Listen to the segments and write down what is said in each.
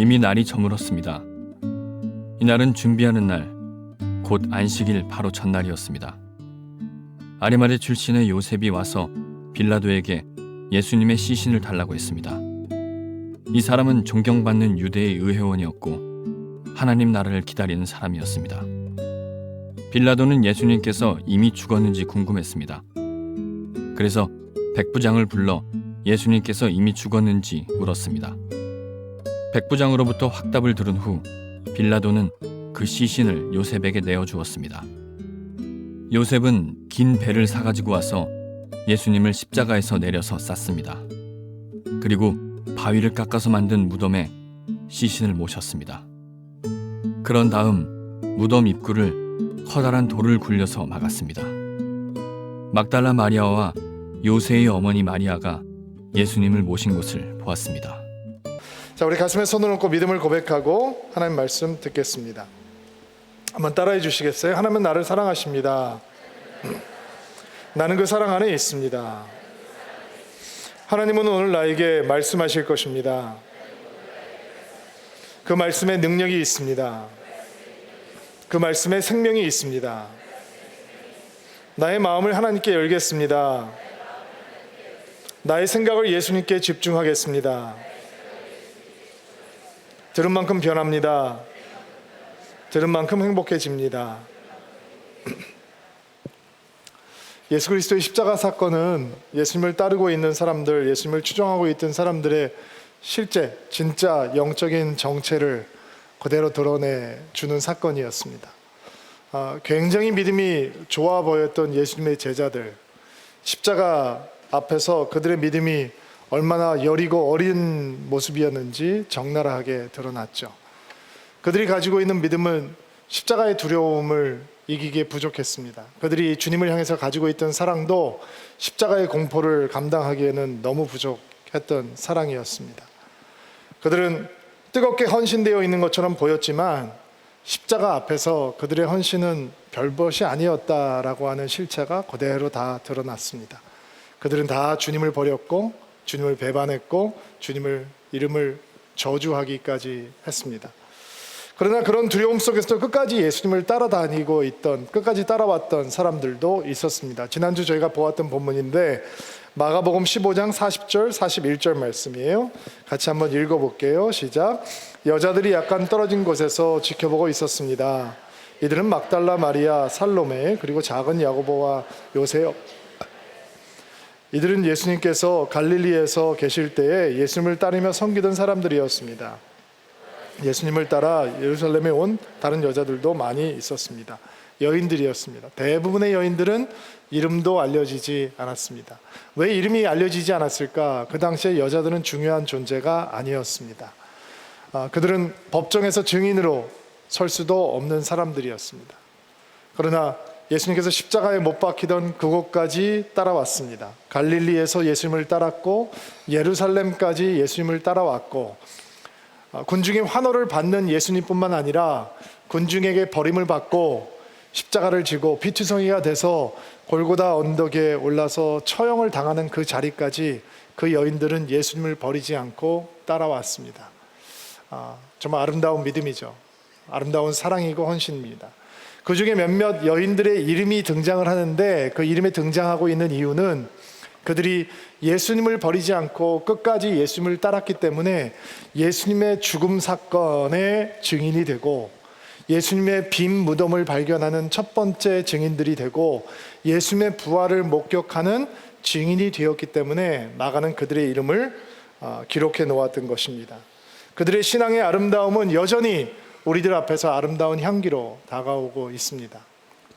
이미 날이 저물었습니다. 이날은 준비하는 날, 곧 안식일 바로 전날이었습니다. 아리마대 출신의 요셉이 와서 빌라도에게 예수님의 시신을 달라고 했습니다. 이 사람은 존경받는 유대의 의회원이었고 하나님 나라를 기다리는 사람이었습니다. 빌라도는 예수님께서 이미 죽었는지 궁금했습니다. 그래서 백부장을 불러 예수님께서 이미 죽었는지 물었습니다. 백부장으로부터 확답을 들은 후 빌라도는 그 시신을 요셉에게 내어주었습니다. 요셉은 긴 배를 사가지고 와서 예수님을 십자가에서 내려서 쌌습니다. 그리고 바위를 깎아서 만든 무덤에 시신을 모셨습니다. 그런 다음 무덤 입구를 커다란 돌을 굴려서 막았습니다. 막달라 마리아와 요새의 어머니 마리아가 예수님을 모신 곳을 보았습니다. 자, 우리 가슴에 손을 얹고 믿음을 고백하고 하나님 말씀 듣겠습니다. 한번 따라해 주시겠어요? 하나님은 나를 사랑하십니다. 나는 그 사랑 안에 있습니다. 하나님은 오늘 나에게 말씀하실 것입니다. 그 말씀에 능력이 있습니다. 그 말씀에 생명이 있습니다. 나의 마음을 하나님께 열겠습니다. 나의 생각을 예수님께 집중하겠습니다. 들은 만큼 변합니다. 들은 만큼 행복해집니다. 예수 그리스도의 십자가 사건은 예수님을 따르고 있는 사람들, 예수님을 추종하고 있던 사람들의 실제 진짜 영적인 정체를 그대로 드러내주는 사건이었습니다. 굉장히 믿음이 좋아 보였던 예수님의 제자들, 십자가 앞에서 그들의 믿음이 얼마나 여리고 어린 모습이었는지 적나라하게 드러났죠. 그들이 가지고 있는 믿음은 십자가의 두려움을 이기기에 부족했습니다. 그들이 주님을 향해서 가지고 있던 사랑도 십자가의 공포를 감당하기에는 너무 부족했던 사랑이었습니다. 그들은 뜨겁게 헌신되어 있는 것처럼 보였지만 십자가 앞에서 그들의 헌신은 별것이 아니었다라고 하는 실체가 그대로 다 드러났습니다. 그들은 다 주님을 버렸고 주님을 배반했고 주님을 이름을 저주하기까지 했습니다. 그러나 그런 두려움 속에서도 끝까지 예수님을 따라다니고 있던, 끝까지 따라왔던 사람들도 있었습니다. 지난주 저희가 보았던 본문인데 마가복음 15장 40절 41절 말씀이에요. 같이 한번 읽어볼게요. 시작. 여자들이 약간 떨어진 곳에서 지켜보고 있었습니다. 이들은 막달라 마리아, 살로메, 그리고 작은 야고보와 요새. 이들은 예수님께서 갈릴리에서 계실 때에 예수님을 따르며 섬기던 사람들이었습니다. 예수님을 따라 예루살렘에 온 다른 여자들도 많이 있었습니다. 여인들이었습니다. 대부분의 여인들은 이름도 알려지지 않았습니다. 왜 이름이 알려지지 않았을까? 그 당시에 여자들은 중요한 존재가 아니었습니다. 그들은 법정에서 증인으로 설 수도 없는 사람들이었습니다. 그러나 예수님께서 십자가에 못 박히던 그곳까지 따라왔습니다. 갈릴리에서 예수님을 따랐고 예루살렘까지 예수님을 따라왔고 군중의 환호를 받는 예수님뿐만 아니라 군중에게 버림을 받고 십자가를 지고 피투성이가 돼서 골고다 언덕에 올라서 처형을 당하는 그 자리까지 그 여인들은 예수님을 버리지 않고 따라왔습니다. 정말 아름다운 믿음이죠. 아름다운 사랑이고 헌신입니다. 그 중에 몇몇 여인들의 이름이 등장을 하는데 그 이름에 등장하고 있는 이유는 그들이 예수님을 버리지 않고 끝까지 예수님을 따랐기 때문에 예수님의 죽음 사건의 증인이 되고 예수님의 빈 무덤을 발견하는 첫 번째 증인들이 되고 예수님의 부활을 목격하는 증인이 되었기 때문에 마가는 그들의 이름을 기록해 놓았던 것입니다. 그들의 신앙의 아름다움은 여전히 우리들 앞에서 아름다운 향기로 다가오고 있습니다.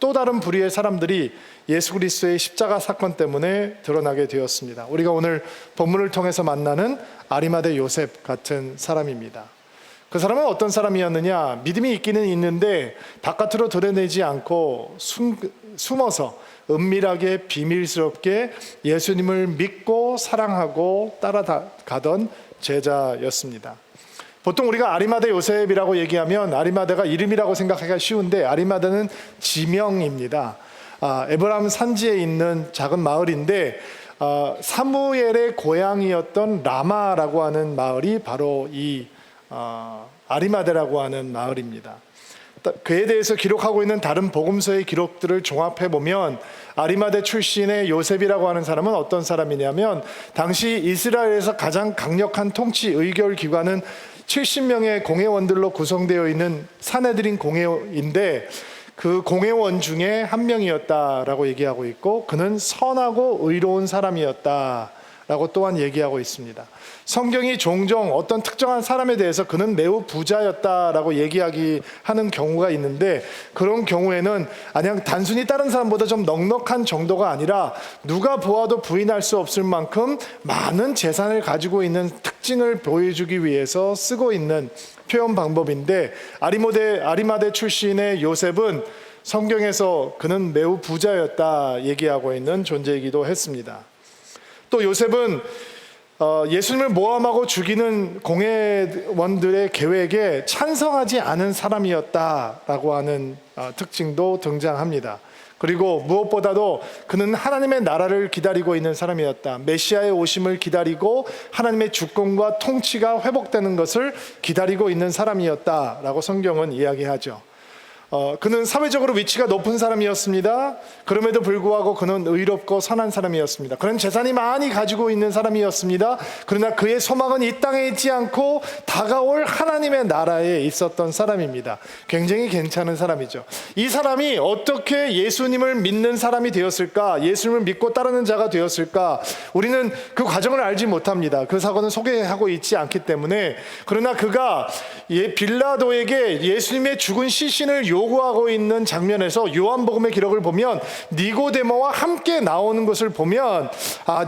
또 다른 부류의 사람들이 예수 그리스도의 십자가 사건 때문에 드러나게 되었습니다. 우리가 오늘 본문을 통해서 만나는 아리마대 요셉 같은 사람입니다. 그 사람은 어떤 사람이었느냐? 믿음이 있기는 있는데 바깥으로 드러내지 않고 숨어서 은밀하게 비밀스럽게 예수님을 믿고 사랑하고 따라가던 제자였습니다. 보통 우리가 아리마대 요셉이라고 얘기하면 아리마대가 이름이라고 생각하기가 쉬운데 아리마대는 지명입니다. 에브라임 산지에 있는 작은 마을인데 사무엘의 고향이었던 라마라고 하는 마을이 바로 이 아리마대라고 하는 마을입니다. 그에 대해서 기록하고 있는 다른 복음서의 기록들을 종합해 보면 아리마대 출신의 요셉이라고 하는 사람은 어떤 사람이냐면 당시 이스라엘에서 가장 강력한 통치 의결 기관은 70명의 공회원들로 구성되어 있는 사내들인 공회인데 그 공회원 중에 한 명이었다라고 얘기하고 있고 그는 선하고 의로운 사람이었다라고 또한 얘기하고 있습니다. 성경이 종종 어떤 특정한 사람에 대해서 그는 매우 부자였다라고 얘기하는 경우가 있는데 그런 경우에는 그냥 단순히 다른 사람보다 좀 넉넉한 정도가 아니라 누가 보아도 부인할 수 없을 만큼 많은 재산을 가지고 있는 특징을 보여주기 위해서 쓰고 있는 표현 방법인데 아리마대 출신의 요셉은 성경에서 그는 매우 부자였다 얘기하고 있는 존재이기도 했습니다. 또 요셉은 예수님을 모함하고 죽이는 공회원들의 계획에 찬성하지 않은 사람이었다라고 하는 특징도 등장합니다. 그리고 무엇보다도 그는 하나님의 나라를 기다리고 있는 사람이었다. 메시아의 오심을 기다리고 하나님의 주권과 통치가 회복되는 것을 기다리고 있는 사람이었다라고 성경은 이야기하죠. 그는 사회적으로 위치가 높은 사람이었습니다. 그럼에도 불구하고 그는 의롭고 선한 사람이었습니다. 그는 재산이 많이 가지고 있는 사람이었습니다. 그러나 그의 소망은 이 땅에 있지 않고 다가올 하나님의 나라에 있었던 사람입니다. 굉장히 괜찮은 사람이죠. 이 사람이 어떻게 예수님을 믿는 사람이 되었을까? 예수님을 믿고 따르는 자가 되었을까? 우리는 그 과정을 알지 못합니다. 그 사건은 소개하고 있지 않기 때문에. 그러나 그가 빌라도에게 예수님의 죽은 시신을 요구하고 있는 장면에서 요한복음의 기록을 보면 니고데모와 함께 나오는 것을 보면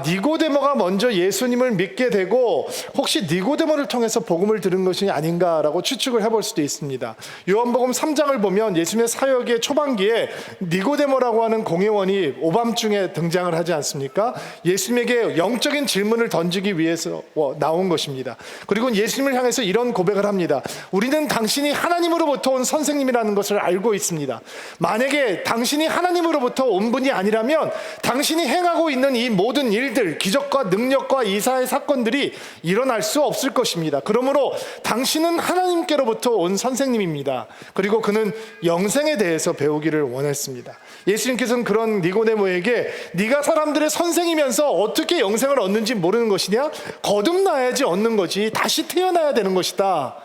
니고데모가 먼저 예수님을 믿게 되고 혹시 니고데모를 통해서 복음을 들은 것이 아닌가라고 추측을 해볼 수도 있습니다. 요한복음 3장을 보면 예수님의 사역의 초반기에 니고데모라고 하는 공회원이 오밤중에 등장을 하지 않습니까? 예수님에게 영적인 질문을 던지기 위해서 나온 것입니다. 그리고 예수님을 향해서 이런 고백을 합니다. 우리는 당신이 하나님으로부터 온 선생님이라는 것을 알고 있습니다. 만약에 당신이 하나님으로부터 온 분이 아니라면 당신이 행하고 있는 이 모든 일들, 기적과 능력과 이사의 사건들이 일어날 수 없을 것입니다. 그러므로 당신은 하나님께로부터 온 선생님입니다. 그리고 그는 영생에 대해서 배우기를 원했습니다. 예수님께서는 그런 니고데모에게 네가 사람들의 선생이면서 어떻게 영생을 얻는지 모르는 것이냐? 거듭나야지 얻는 거지. 다시 태어나야 되는 것이다.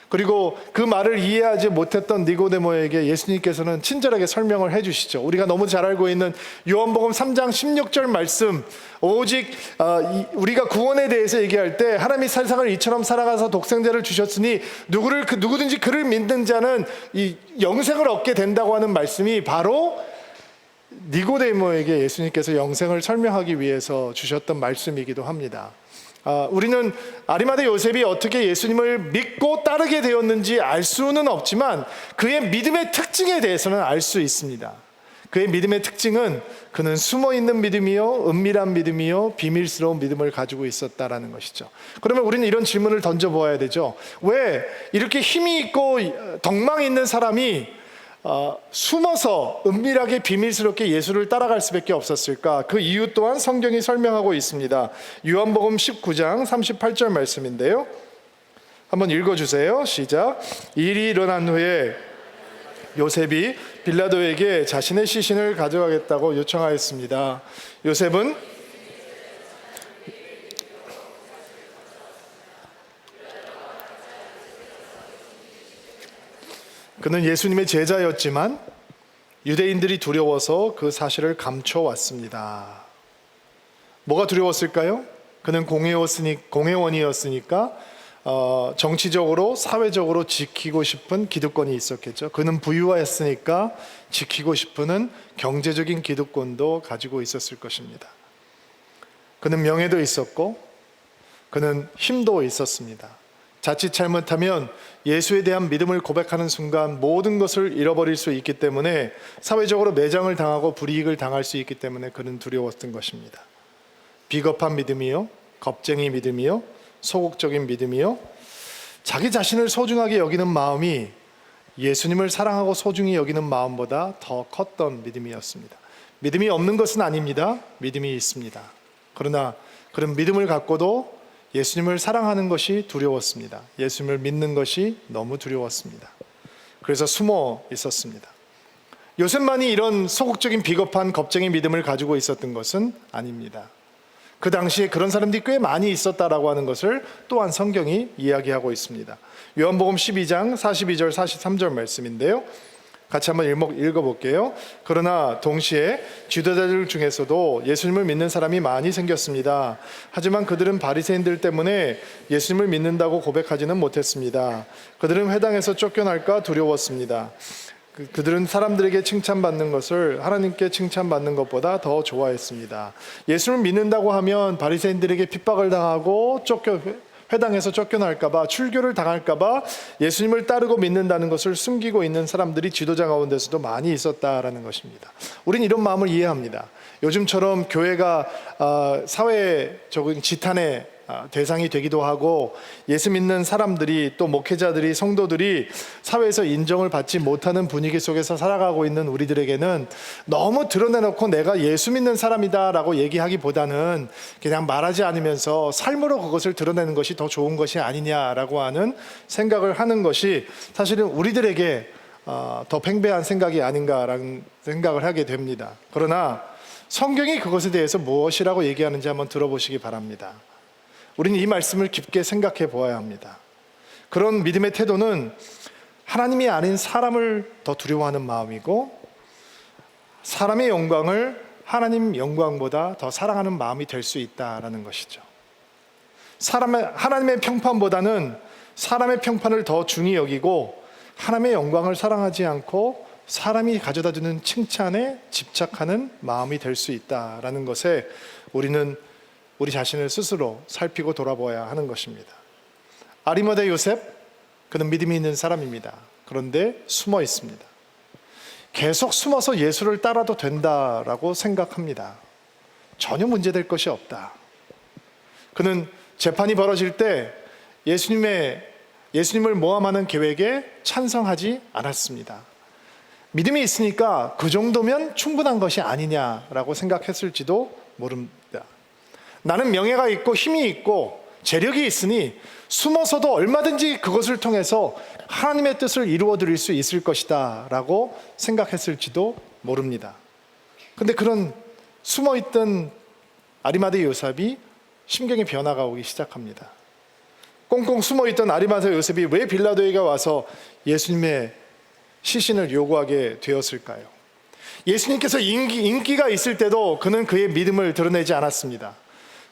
그리고 그 말을 이해하지 못했던 니고데모에게 예수님께서는 친절하게 설명을 해주시죠. 우리가 너무 잘 알고 있는 요한복음 3장 16절 말씀, 오직 우리가 구원에 대해서 얘기할 때 하나님이 세상을 이처럼 사랑하사 독생자를 주셨으니 누구든지 그를 믿는 자는 이 영생을 얻게 된다고 하는 말씀이 바로 니고데모에게 예수님께서 영생을 설명하기 위해서 주셨던 말씀이기도 합니다. 우리는 아리마대 요셉이 어떻게 예수님을 믿고 따르게 되었는지 알 수는 없지만 그의 믿음의 특징에 대해서는 알 수 있습니다. 그의 믿음의 특징은 그는 숨어있는 믿음이요, 은밀한 믿음이요, 비밀스러운 믿음을 가지고 있었다라는 것이죠. 그러면 우리는 이런 질문을 던져보아야 되죠. 왜 이렇게 힘이 있고 덕망이 있는 사람이 숨어서 은밀하게 비밀스럽게 예수를 따라갈 수밖에 없었을까? 그 이유 또한 성경이 설명하고 있습니다. 요한복음 19장 38절 말씀인데요. 한번 읽어주세요. 시작. 일이 일어난 후에 요셉이 빌라도에게 자신의 시신을 가져가겠다고 요청하였습니다. 요셉은 그는 예수님의 제자였지만 유대인들이 두려워서 그 사실을 감춰왔습니다. 뭐가 두려웠을까요? 그는 공회원이었으니까 정치적으로 사회적으로 지키고 싶은 기득권이 있었겠죠. 그는 부유했으니까 지키고 싶은 경제적인 기득권도 가지고 있었을 것입니다. 그는 명예도 있었고 그는 힘도 있었습니다. 자칫 잘못하면 예수에 대한 믿음을 고백하는 순간 모든 것을 잃어버릴 수 있기 때문에 사회적으로 매장을 당하고 불이익을 당할 수 있기 때문에 그는 두려웠던 것입니다. 비겁한 믿음이요, 겁쟁이 믿음이요, 소극적인 믿음이요, 자기 자신을 소중하게 여기는 마음이 예수님을 사랑하고 소중히 여기는 마음보다 더 컸던 믿음이었습니다. 믿음이 없는 것은 아닙니다. 믿음이 있습니다. 그러나 그런 믿음을 갖고도 예수님을 사랑하는 것이 두려웠습니다. 예수님을 믿는 것이 너무 두려웠습니다. 그래서 숨어 있었습니다. 요셉만이 이런 소극적인 비겁한 겁쟁이 믿음을 가지고 있었던 것은 아닙니다. 그 당시에 그런 사람들이 꽤 많이 있었다라고 하는 것을 또한 성경이 이야기하고 있습니다. 요한복음 12장 42절 43절 말씀인데요. 같이 한번 읽어볼게요. 그러나 동시에 지도자들 중에서도 예수님을 믿는 사람이 많이 생겼습니다. 하지만 그들은 바리새인들 때문에 예수님을 믿는다고 고백하지는 못했습니다. 그들은 회당에서 쫓겨날까 두려웠습니다. 그들은 사람들에게 칭찬받는 것을 하나님께 칭찬받는 것보다 더 좋아했습니다. 예수를 믿는다고 하면 바리새인들에게 핍박을 당하고 회당에서 쫓겨날까봐, 출교를 당할까봐 예수님을 따르고 믿는다는 것을 숨기고 있는 사람들이 지도자 가운데서도 많이 있었다라는 것입니다. 우린 이런 마음을 이해합니다. 요즘처럼 교회가 사회적인 지탄의 대상이 되기도 하고, 예수 믿는 사람들이, 또 목회자들이, 성도들이 사회에서 인정을 받지 못하는 분위기 속에서 살아가고 있는 우리들에게는 너무 드러내놓고 내가 예수 믿는 사람이다 라고 얘기하기보다는 그냥 말하지 않으면서 삶으로 그것을 드러내는 것이 더 좋은 것이 아니냐라고 하는 생각을 하는 것이 사실은 우리들에게 더 팽배한 생각이 아닌가라는 생각을 하게 됩니다. 그러나 성경이 그것에 대해서 무엇이라고 얘기하는지 한번 들어보시기 바랍니다. 우리는 이 말씀을 깊게 생각해 보아야 합니다. 그런 믿음의 태도는 하나님이 아닌 사람을 더 두려워하는 마음이고, 사람의 영광을 하나님 영광보다 더 사랑하는 마음이 될 수 있다라는 것이죠. 하나님의 평판보다는 사람의 평판을 더 중히 여기고, 하나님의 영광을 사랑하지 않고 사람이 가져다주는 칭찬에 집착하는 마음이 될 수 있다라는 것에 우리는 우리 자신을 스스로 살피고 돌아보아야 하는 것입니다. 아리마대 요셉, 그는 믿음이 있는 사람입니다. 그런데 숨어 있습니다. 계속 숨어서 예수를 따라도 된다라고 생각합니다. 전혀 문제될 것이 없다. 그는 재판이 벌어질 때 예수님을 모함하는 계획에 찬성하지 않았습니다. 믿음이 있으니까 그 정도면 충분한 것이 아니냐라고 생각했을지도 모릅니다. 나는 명예가 있고 힘이 있고 재력이 있으니 숨어서도 얼마든지 그것을 통해서 하나님의 뜻을 이루어 드릴 수 있을 것이다 라고 생각했을지도 모릅니다. 그런데 그런 숨어있던 아리마대 요셉이 심경의 변화가 오기 시작합니다. 꽁꽁 숨어있던 아리마대 요셉이 왜 빌라도에게 와서 예수님의 시신을 요구하게 되었을까요? 예수님께서 인기가 있을 때도 그는 그의 믿음을 드러내지 않았습니다.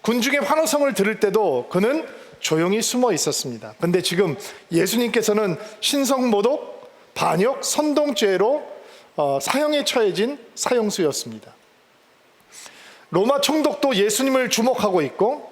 군중의 환호성을 들을 때도 그는 조용히 숨어 있었습니다. 그런데 지금 예수님께서는 신성모독, 반역, 선동죄로 사형에 처해진 사형수였습니다. 로마 총독도 예수님을 주목하고 있고,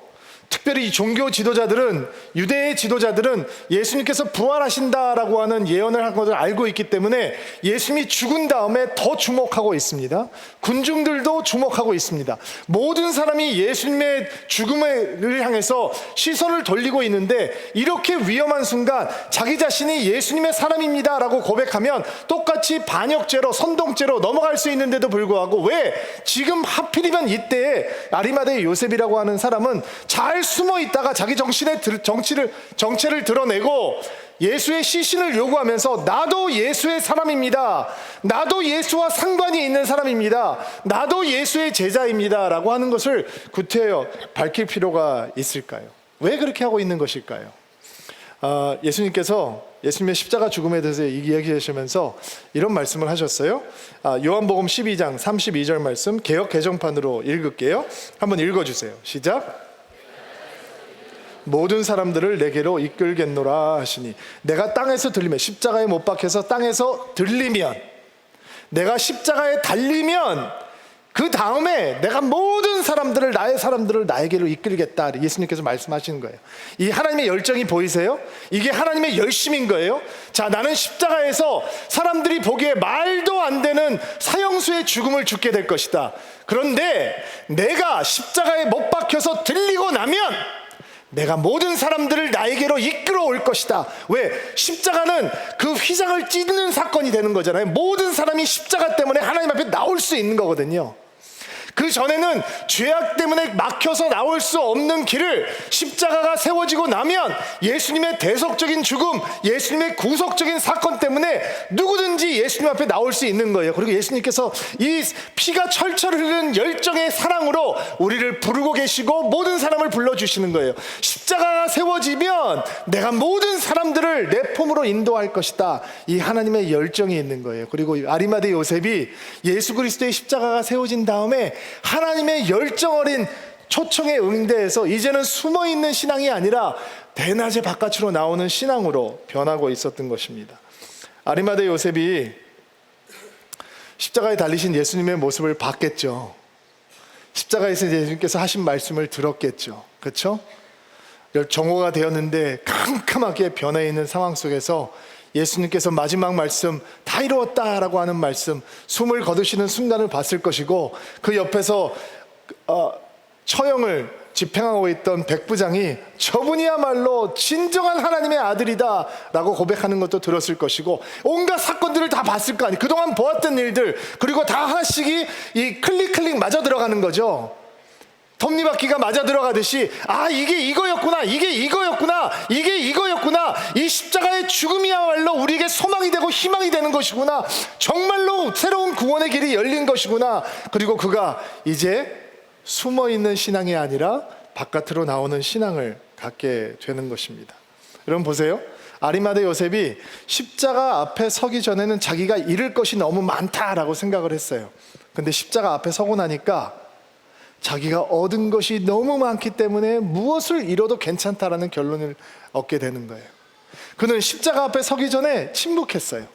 특별히 종교 지도자들은, 유대의 지도자들은 예수님께서 부활하신다라고 하는 예언을 한 것을 알고 있기 때문에 예수님이 죽은 다음에 더 주목하고 있습니다. 군중들도 주목하고 있습니다. 모든 사람이 예수님의 죽음을 향해서 시선을 돌리고 있는데, 이렇게 위험한 순간 자기 자신이 예수님의 사람입니다 라고 고백하면 똑같이 반역죄로, 선동죄로 넘어갈 수 있는데도 불구하고 왜 지금 하필이면 이때에 아리마대 요셉이라고 하는 사람은 잘 숨어 있다가 자기 정체를 드러내고 예수의 시신을 요구하면서 나도 예수의 사람입니다, 나도 예수와 상관이 있는 사람입니다, 나도 예수의 제자입니다 라고 하는 것을 구태여 밝힐 필요가 있을까요? 왜 그렇게 하고 있는 것일까요? 예수님께서 예수님의 십자가 죽음에 대해서 이야기하시면서 이런 말씀을 하셨어요. 요한복음 12장 32절 말씀 개역 개정판으로 읽을게요. 한번 읽어주세요. 시작. 모든 사람들을 내게로 이끌겠노라 하시니, 내가 땅에서 들리면, 십자가에 못 박혀서 땅에서 들리면, 내가 십자가에 달리면 그 다음에 내가 모든 사람들을, 나의 사람들을 나에게로 이끌겠다, 예수님께서 말씀하시는 거예요. 이 하나님의 열정이 보이세요? 이게 하나님의 열심인 거예요. 자, 나는 십자가에서 사람들이 보기에 말도 안 되는 사형수의 죽음을 죽게 될 것이다. 그런데 내가 십자가에 못 박혀서 들리고 나면 내가 모든 사람들을 나에게로 이끌어 올 것이다. 왜? 십자가는 그 휘장을 찢는 사건이 되는 거잖아요. 모든 사람이 십자가 때문에 하나님 앞에 나올 수 있는 거거든요. 그 전에는 죄악 때문에 막혀서 나올 수 없는 길을 십자가가 세워지고 나면 예수님의 대속적인 죽음, 예수님의 구속적인 사건 때문에 누구든지 예수님 앞에 나올 수 있는 거예요. 그리고 예수님께서 이 피가 철철 흐르는 열정의 사랑으로 우리를 부르고 계시고 모든 사람을 불러주시는 거예요. 십자가가 세워지면 내가 모든 사람들을 내 품으로 인도할 것이다. 이 하나님의 열정이 있는 거예요. 그리고 아리마대 요셉이 예수 그리스도의 십자가가 세워진 다음에 하나님의 열정 어린 초청에 응대해서 이제는 숨어있는 신앙이 아니라 대낮에 바깥으로 나오는 신앙으로 변하고 있었던 것입니다. 아리마대 요셉이 십자가에 달리신 예수님의 모습을 봤겠죠. 십자가에서 예수님께서 하신 말씀을 들었겠죠. 그렇죠? 정오가 되었는데 캄캄하게 변해 있는 상황 속에서 예수님께서 마지막 말씀, 다 이루었다라고 하는 말씀, 숨을 거두시는 순간을 봤을 것이고, 그 옆에서 처형을 집행하고 있던 백부장이 저분이야말로 진정한 하나님의 아들이다 라고 고백하는 것도 들었을 것이고, 온갖 사건들을 다 봤을 거 아니에요. 그동안 보았던 일들, 그리고 다 하나씩이 이 클릭 맞아 들어가는 거죠. 톱니바퀴가 맞아 들어가듯이, 아, 이게 이거였구나, 이게 이거였구나, 이게 이거였구나, 이 십자가의 죽음이야말로 우리에게 소망이 되고 희망이 되는 것이구나, 정말로 새로운 구원의 길이 열린 것이구나. 그리고 그가 이제 숨어있는 신앙이 아니라 바깥으로 나오는 신앙을 갖게 되는 것입니다. 여러분 보세요. 아리마대 요셉이 십자가 앞에 서기 전에는 자기가 잃을 것이 너무 많다라고 생각을 했어요. 근데 십자가 앞에 서고 나니까 자기가 얻은 것이 너무 많기 때문에 무엇을 잃어도 괜찮다라는 결론을 얻게 되는 거예요. 그는 십자가 앞에 서기 전에 침묵했어요.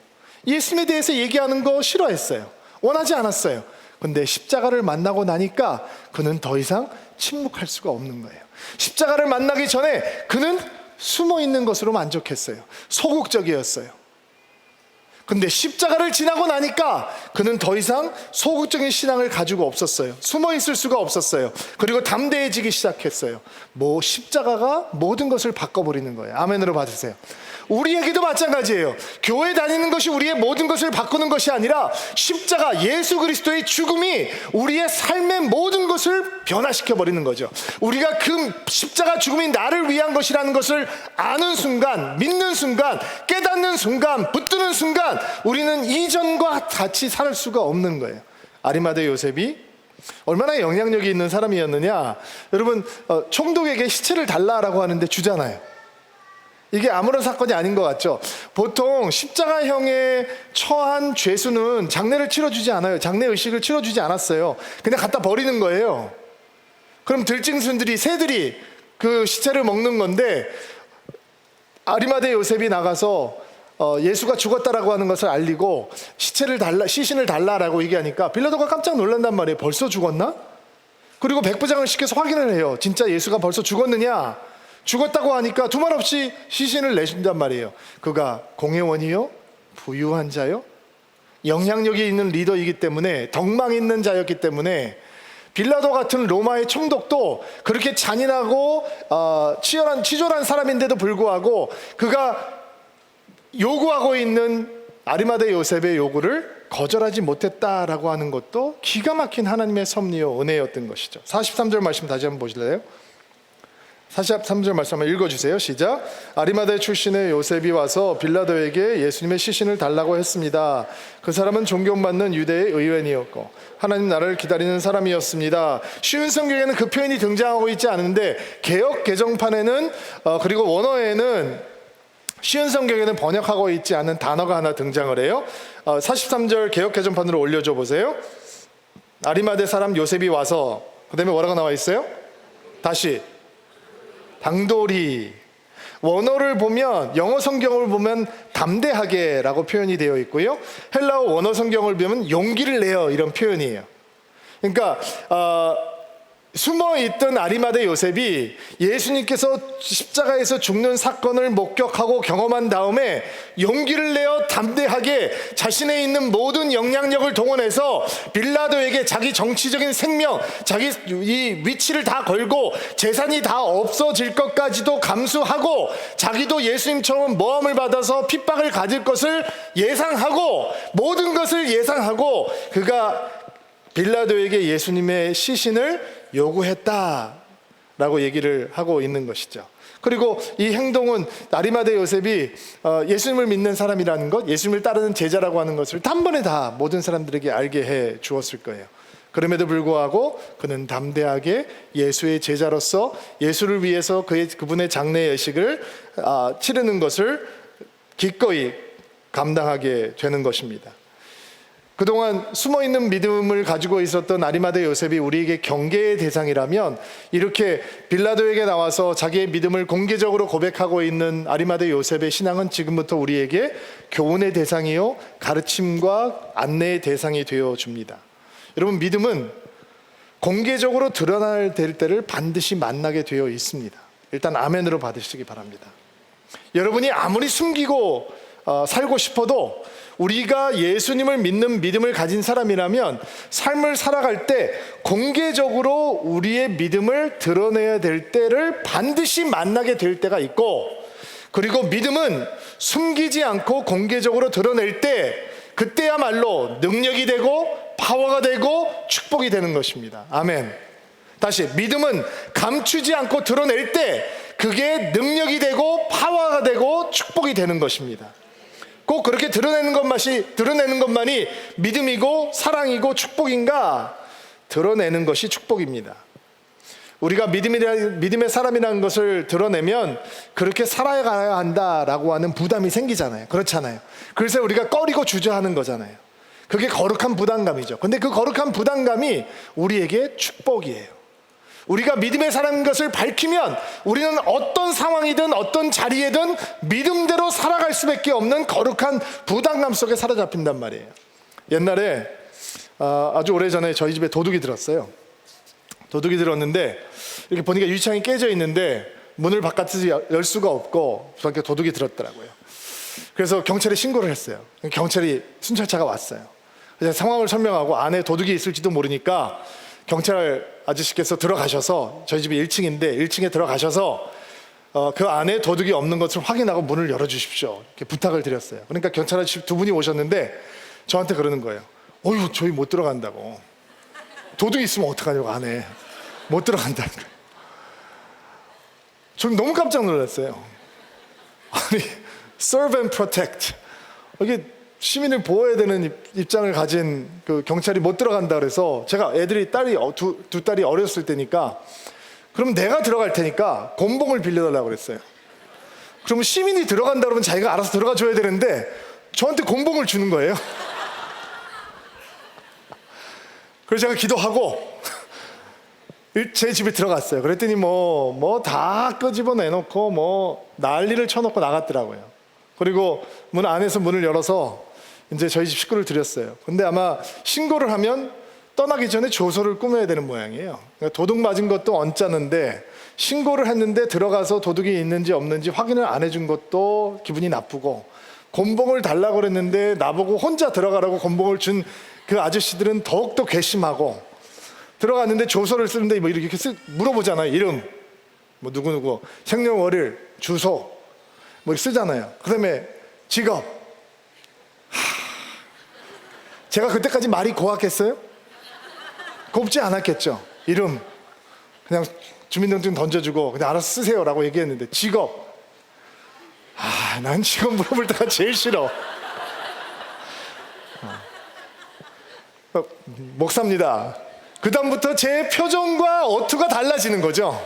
예수님에 대해서 얘기하는 거 싫어했어요. 원하지 않았어요. 근데 십자가를 만나고 나니까 그는 더 이상 침묵할 수가 없는 거예요. 십자가를 만나기 전에 그는 숨어 있는 것으로 만족했어요. 소극적이었어요. 근데 십자가를 지나고 나니까 그는 더 이상 소극적인 신앙을 가지고 없었어요. 숨어 있을 수가 없었어요. 그리고 담대해지기 시작했어요. 십자가가 모든 것을 바꿔버리는 거예요. 아멘으로 받으세요. 우리에게도 마찬가지예요. 교회 다니는 것이 우리의 모든 것을 바꾸는 것이 아니라 십자가, 예수 그리스도의 죽음이 우리의 삶의 모든 것을 변화시켜버리는 거죠. 우리가 그 십자가 죽음이 나를 위한 것이라는 것을 아는 순간, 믿는 순간, 깨닫는 순간, 붙드는 순간 우리는 이전과 같이 살 수가 없는 거예요. 아리마대 요셉이 얼마나 영향력이 있는 사람이었느냐. 여러분, 총독에게 시체를 달라라고 하는데 주잖아요. 이게 아무런 사건이 아닌 것 같죠. 보통 십자가형에 처한 죄수는 장례를 치러주지 않아요. 장례 의식을 치러주지 않았어요. 그냥 갖다 버리는 거예요. 그럼 들짐승들이, 새들이 그 시체를 먹는 건데, 아리마대 요셉이 나가서 예수가 죽었다라고 하는 것을 알리고 시신을 달라라고 얘기하니까 빌라도가 깜짝 놀란단 말이에요. 벌써 죽었나? 그리고 백부장을 시켜서 확인을 해요. 진짜 예수가 벌써 죽었느냐? 죽었다고 하니까 두말 없이 시신을 내준단 말이에요. 그가 공회원이요? 부유한 자요? 영향력이 있는 리더이기 때문에, 덕망 있는 자였기 때문에 빌라도 같은 로마의 총독도 그렇게 잔인하고 치졸한 사람인데도 불구하고 그가 요구하고 있는 아리마대 요셉의 요구를 거절하지 못했다라고 하는 것도 기가 막힌 하나님의 섭리요 은혜였던 것이죠. 43절 말씀 다시 한번 보실래요? 43절 말씀 한번 읽어주세요. 시작. 아리마대 출신의 요셉이 와서 빌라도에게 예수님의 시신을 달라고 했습니다. 그 사람은 존경받는 유대의 의원이었고 하나님 나라를 기다리는 사람이었습니다. 쉬운 성경에는 그 표현이 등장하고 있지 않은데 개역 개정판에는 그리고 원어에는 쉬운 성경에는 번역하고 있지 않은 단어가 하나 등장을 해요. 43절 개역 개정판으로 올려줘 보세요. 아리마대 사람 요셉이 와서, 그 다음에 뭐라고 나와 있어요? 다시 당돌이. 원어를 보면, 영어 성경을 보면 담대하게 라고 표현이 되어 있고요, 헬라어 원어 성경을 보면 용기를 내요 이런 표현이에요. 그러니까 숨어있던 아리마대 요셉이 예수님께서 십자가에서 죽는 사건을 목격하고 경험한 다음에 용기를 내어 담대하게 자신의 있는 모든 영향력을 동원해서 빌라도에게 자기 정치적인 생명, 자기 이 위치를 다 걸고 재산이 다 없어질 것까지도 감수하고 자기도 예수님처럼 모함을 받아서 핍박을 가질 것을 예상하고 모든 것을 예상하고 그가 빌라도에게 예수님의 시신을 요구했다라고 얘기를 하고 있는 것이죠. 그리고 이 행동은 아리마대 요셉이 예수님을 믿는 사람이라는 것, 예수님을 따르는 제자라고 하는 것을 단번에 다 모든 사람들에게 알게 해 주었을 거예요. 그럼에도 불구하고 그는 담대하게 예수의 제자로서 예수를 위해서 그분의 장례 예식을 치르는 것을 기꺼이 감당하게 되는 것입니다. 그동안 숨어있는 믿음을 가지고 있었던 아리마대 요셉이 우리에게 경계의 대상이라면, 이렇게 빌라도에게 나와서 자기의 믿음을 공개적으로 고백하고 있는 아리마대 요셉의 신앙은 지금부터 우리에게 교훈의 대상이요 가르침과 안내의 대상이 되어줍니다. 여러분, 믿음은 공개적으로 드러날 때를 반드시 만나게 되어 있습니다. 일단 아멘으로 받으시기 바랍니다. 여러분이 아무리 숨기고 살고 싶어도 우리가 예수님을 믿는 믿음을 가진 사람이라면 삶을 살아갈 때 공개적으로 우리의 믿음을 드러내야 될 때를 반드시 만나게 될 때가 있고, 그리고 믿음은 숨기지 않고 공개적으로 드러낼 때 그때야말로 능력이 되고 파워가 되고 축복이 되는 것입니다. 아멘. 다시, 믿음은 감추지 않고 드러낼 때 그게 능력이 되고 파워가 되고 축복이 되는 것입니다. 꼭 그렇게 드러내는 것만이 믿음이고 사랑이고 축복인가? 드러내는 것이 축복입니다. 우리가 믿음의 사람이라는 것을 드러내면 그렇게 살아가야 한다라고 하는 부담이 생기잖아요. 그렇잖아요. 그래서 우리가 꺼리고 주저하는 거잖아요. 그게 거룩한 부담감이죠. 근데 그 거룩한 부담감이 우리에게 축복이에요. 우리가 믿음의 사람인 것을 밝히면 우리는 어떤 상황이든 어떤 자리에든 믿음대로 살아갈 수밖에 없는 거룩한 부담감 속에 사로잡힌단 말이에요. 옛날에 아주 오래전에 저희 집에 도둑이 들었어요. 도둑이 들었는데 이렇게 보니까 유리창이 깨져 있는데 문을 바깥에서 열 수가 없고 저한테 도둑이 들었더라고요. 그래서 경찰에 신고를 했어요. 경찰이 순찰차가 왔어요. 그래서 상황을 설명하고 안에 도둑이 있을지도 모르니까 경찰 아저씨께서 들어가셔서, 저희 집이 1층인데 1층에 들어가셔서 그 안에 도둑이 없는 것을 확인하고 문을 열어주십시오, 이렇게 부탁을 드렸어요. 그러니까 경찰 아저씨 두 분이 오셨는데 저한테 그러는 거예요. 어휴, 저희 못 들어간다고. 도둑이 있으면 어떡하냐고, 안에 못 들어간다는 거예요. 저는 너무 깜짝 놀랐어요. 아니, serve and protect, 이게 시민을 보호해야 되는 입장을 가진 그 경찰이 못 들어간다 그래서, 제가 애들이 두 딸이 어렸을 때니까 그럼 내가 들어갈 테니까 곤봉을 빌려달라고 그랬어요. 그러면 시민이 들어간다 그러면 자기가 알아서 들어가 줘야 되는데 저한테 곤봉을 주는 거예요. 그래서 제가 기도하고 제 집에 들어갔어요. 그랬더니 뭐 다 끄집어 내놓고 난리를 쳐놓고 나갔더라고요. 그리고 문 안에서 문을 열어서 이제 저희 집 식구를 드렸어요. 근데 아마 신고를 하면 떠나기 전에 조서를 꾸며야 되는 모양이에요. 그러니까 도둑 맞은 것도 언짢은데 신고를 했는데 들어가서 도둑이 있는지 없는지 확인을 안 해준 것도 기분이 나쁘고, 곤봉을 달라고 그랬는데 나보고 혼자 들어가라고 곤봉을 준 그 아저씨들은 더욱더 괘씸하고, 들어갔는데 조서를 쓰는데 이렇게 물어보잖아요. 이름, 누구누구, 생년월일, 주소 쓰잖아요. 그 다음에 직업. 제가 그때까지 말이 고왔겠어요? 곱지 않았겠죠. 이름 그냥 주민등록증 던져주고 그냥 알아서 쓰세요라고 얘기했는데, 직업, 난 직업 물어볼 때가 제일 싫어. 목사입니다. 그 다음부터 제 표정과 어투가 달라지는 거죠.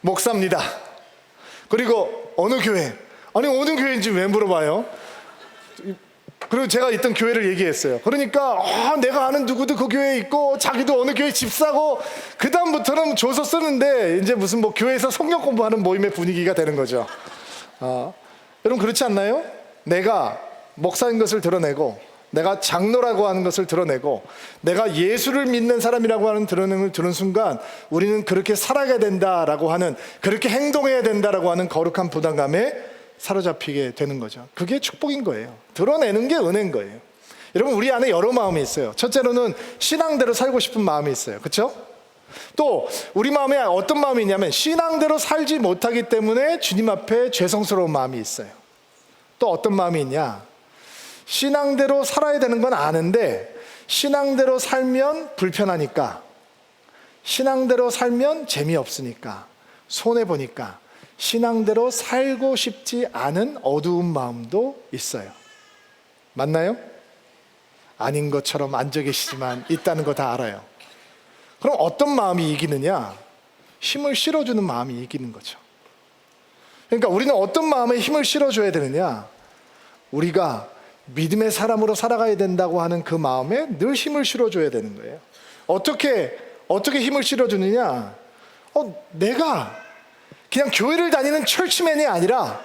목사입니다. 그리고 어느 교회? 아니, 어느 교회인지 왜 물어봐요? 그리고 제가 있던 교회를 얘기했어요. 그러니까 내가 아는 누구도 그 교회에 있고 자기도 어느 교회 집사고, 그 다음부터는 조서 쓰는데 이제 무슨 교회에서 성경 공부하는 모임의 분위기가 되는 거죠. 여러분, 그렇지 않나요? 내가 목사인 것을 드러내고, 내가 장로라고 하는 것을 드러내고, 내가 예수를 믿는 사람이라고 하는 드러내는 들은 순간 우리는 그렇게 살아가야 된다라고 하는, 그렇게 행동해야 된다라고 하는 거룩한 부담감에 사로잡히게 되는 거죠. 그게 축복인 거예요. 드러내는 게 은혜인 거예요. 여러분, 우리 안에 여러 마음이 있어요. 첫째로는 신앙대로 살고 싶은 마음이 있어요. 그렇죠? 또 우리 마음에 어떤 마음이 있냐면, 신앙대로 살지 못하기 때문에 주님 앞에 죄송스러운 마음이 있어요. 또 어떤 마음이 있냐, 신앙대로 살아야 되는 건 아는데 신앙대로 살면 불편하니까, 신앙대로 살면 재미없으니까, 손해보니까 신앙대로 살고 싶지 않은 어두운 마음도 있어요. 맞나요? 아닌 것처럼 앉아 계시지만 있다는 거 다 알아요. 그럼 어떤 마음이 이기느냐? 힘을 실어주는 마음이 이기는 거죠. 그러니까 우리는 어떤 마음에 힘을 실어줘야 되느냐? 우리가 믿음의 사람으로 살아가야 된다고 하는 그 마음에 늘 힘을 실어줘야 되는 거예요. 어떻게 힘을 실어주느냐? 내가 그냥 교회를 다니는 철치맨이 아니라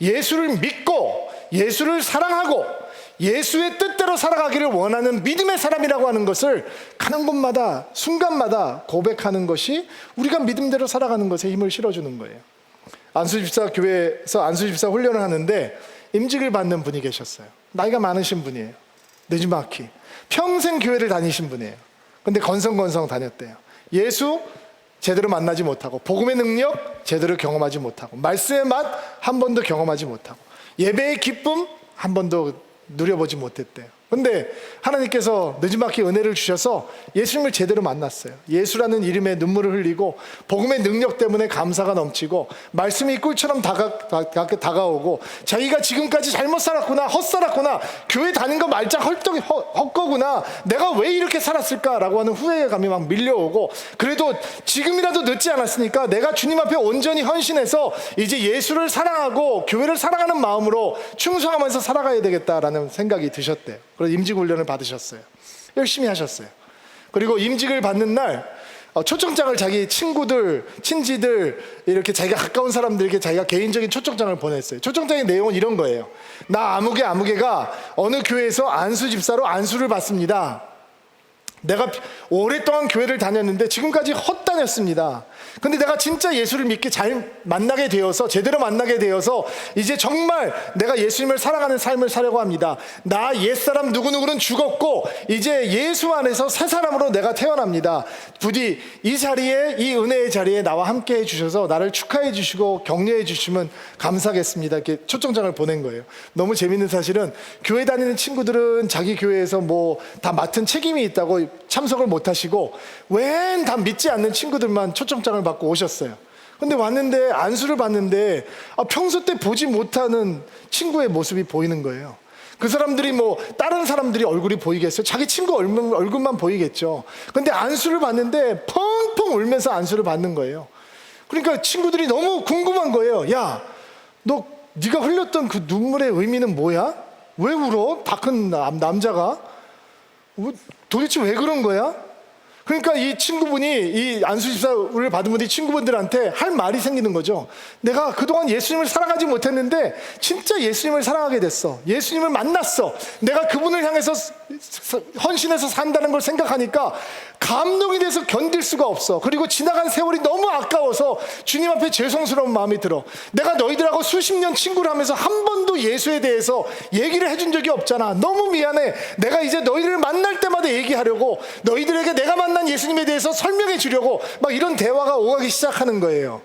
예수를 믿고 예수를 사랑하고 예수의 뜻대로 살아가기를 원하는 믿음의 사람이라고 하는 것을 가는 곳마다 순간마다 고백하는 것이 우리가 믿음대로 살아가는 것에 힘을 실어주는 거예요. 안수집사 교회에서 안수집사 훈련을 하는데 임직을 받는 분이 계셨어요. 나이가 많으신 분이에요. 느지막히 평생 교회를 다니신 분이에요. 근데 건성건성 다녔대요. 예수 제대로 만나지 못하고, 복음의 능력 제대로 경험하지 못하고, 말씀의 맛 한 번도 경험하지 못하고, 예배의 기쁨 한 번도 누려보지 못했대요. 근데 하나님께서 느지막이 은혜를 주셔서 예수님을 제대로 만났어요. 예수라는 이름에 눈물을 흘리고 복음의 능력 때문에 감사가 넘치고 말씀이 꿀처럼 다가오고 자기가 지금까지 잘못 살았구나, 헛살았구나, 교회 다닌 거 말짱 헛거구나, 내가 왜 이렇게 살았을까라고 하는 후회감이 막 밀려오고, 그래도 지금이라도 늦지 않았으니까 내가 주님 앞에 온전히 헌신해서 이제 예수를 사랑하고 교회를 사랑하는 마음으로 충성하면서 살아가야 되겠다라는 생각이 드셨대요. 그래서 임직 훈련을 받으셨어요. 열심히 하셨어요. 그리고 임직을 받는 날 초청장을 자기 친구들, 친지들, 이렇게 자기가 가까운 사람들에게 자기가 개인적인 초청장을 보냈어요. 초청장의 내용은 이런 거예요. 나 아무개가 어느 교회에서 안수 집사로 안수를 받습니다. 내가 오랫동안 교회를 다녔는데 지금까지 헛다녔습니다. 근데 내가 진짜 예수를 믿게 잘 만나게 되어서, 제대로 만나게 되어서 이제 정말 내가 예수님을 사랑하는 삶을 살려고 합니다. 나 옛사람 누구누구는 죽었고 이제 예수 안에서 새 사람으로 내가 태어납니다. 부디 이 자리에, 이 은혜의 자리에 나와 함께 해주셔서 나를 축하해 주시고 격려해 주시면 감사하겠습니다. 이렇게 초청장을 보낸 거예요. 너무 재밌는 사실은 교회 다니는 친구들은 자기 교회에서 뭐 다 맡은 책임이 있다고 참석을 못 하시고 웬 다 믿지 않는 친구들만 초청장을 받고 오셨어요. 근데 왔는데 안수를 받는데 평소 때 보지 못하는 친구의 모습이 보이는 거예요. 그 사람들이 뭐 다른 사람들이 얼굴이 보이겠어요? 자기 친구 얼굴만 보이겠죠. 근데 안수를 받는데 펑펑 울면서 안수를 받는 거예요. 그러니까 친구들이 너무 궁금한 거예요. 야, 네가 흘렸던 그 눈물의 의미는 뭐야? 왜 울어? 다 큰 남자가 도대체 왜 그런 거야? 그러니까 이 친구분이, 이 안수집사를 받은 분이 친구분들한테 할 말이 생기는 거죠. 내가 그동안 예수님을 사랑하지 못했는데 진짜 예수님을 사랑하게 됐어. 예수님을 만났어. 내가 그분을 향해서 헌신해서 산다는 걸 생각하니까 감동이 돼서 견딜 수가 없어. 그리고 지나간 세월이 너무 아까워서 주님 앞에 죄송스러운 마음이 들어. 내가 너희들하고 수십 년 친구를 하면서 한 번도 예수에 대해서 얘기를 해준 적이 없잖아. 너무 미안해. 내가 이제 너희들을 만날 때마다 얘기하려고, 너희들에게 내가 만난 예수님에 대해서 설명해 주려고 막 이런 대화가 오가기 시작하는 거예요.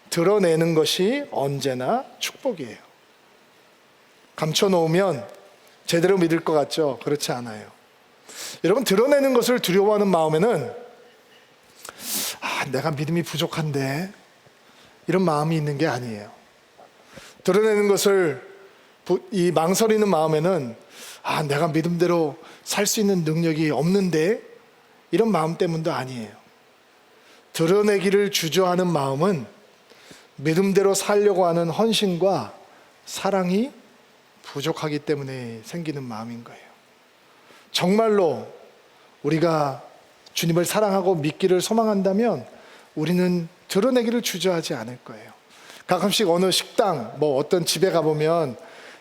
드러내는 것이 언제나 축복이에요. 감춰놓으면 제대로 믿을 것 같죠? 그렇지 않아요. 여러분, 드러내는 것을 두려워하는 마음에는 내가 믿음이 부족한데 이런 마음이 있는 게 아니에요. 드러내는 것을 이 망설이는 마음에는 내가 믿음대로 살 수 있는 능력이 없는데 이런 마음 때문도 아니에요. 드러내기를 주저하는 마음은 믿음대로 살려고 하는 헌신과 사랑이 부족하기 때문에 생기는 마음인 거예요. 정말로 우리가 주님을 사랑하고 믿기를 소망한다면 우리는 드러내기를 주저하지 않을 거예요. 가끔씩 어느 식당, 어떤 집에 가보면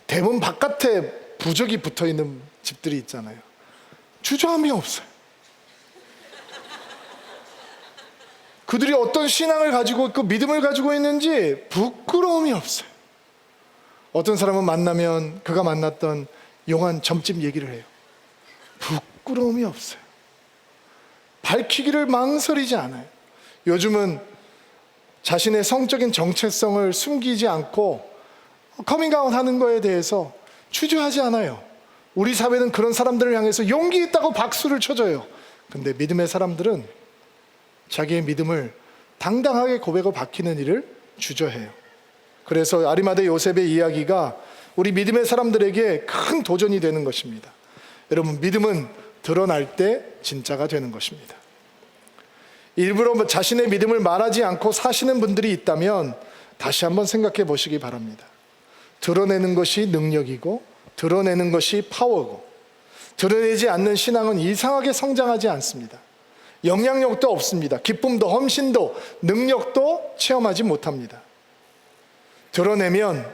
대문 바깥에 부적이 붙어있는 집들이 있잖아요. 주저함이 없어요. 그들이 어떤 신앙을 가지고, 그 믿음을 가지고 있는지 부끄러움이 없어요. 어떤 사람은 만나면 그가 만났던 용한 점집 얘기를 해요. 부끄러움이 없어요. 밝히기를 망설이지 않아요. 요즘은 자신의 성적인 정체성을 숨기지 않고 커밍아웃 하는 거에 대해서 주저하지 않아요. 우리 사회는 그런 사람들을 향해서 용기 있다고 박수를 쳐줘요. 근데 믿음의 사람들은 자기의 믿음을 당당하게 고백하고 밝히는 일을 주저해요. 그래서 아리마대 요셉의 이야기가 우리 믿음의 사람들에게 큰 도전이 되는 것입니다. 여러분, 믿음은 드러날 때 진짜가 되는 것입니다. 일부러 자신의 믿음을 말하지 않고 사시는 분들이 있다면 다시 한번 생각해 보시기 바랍니다. 드러내는 것이 능력이고 드러내는 것이 파워고, 드러내지 않는 신앙은 이상하게 성장하지 않습니다. 영향력도 없습니다. 기쁨도 헌신도 능력도 체험하지 못합니다. 드러내면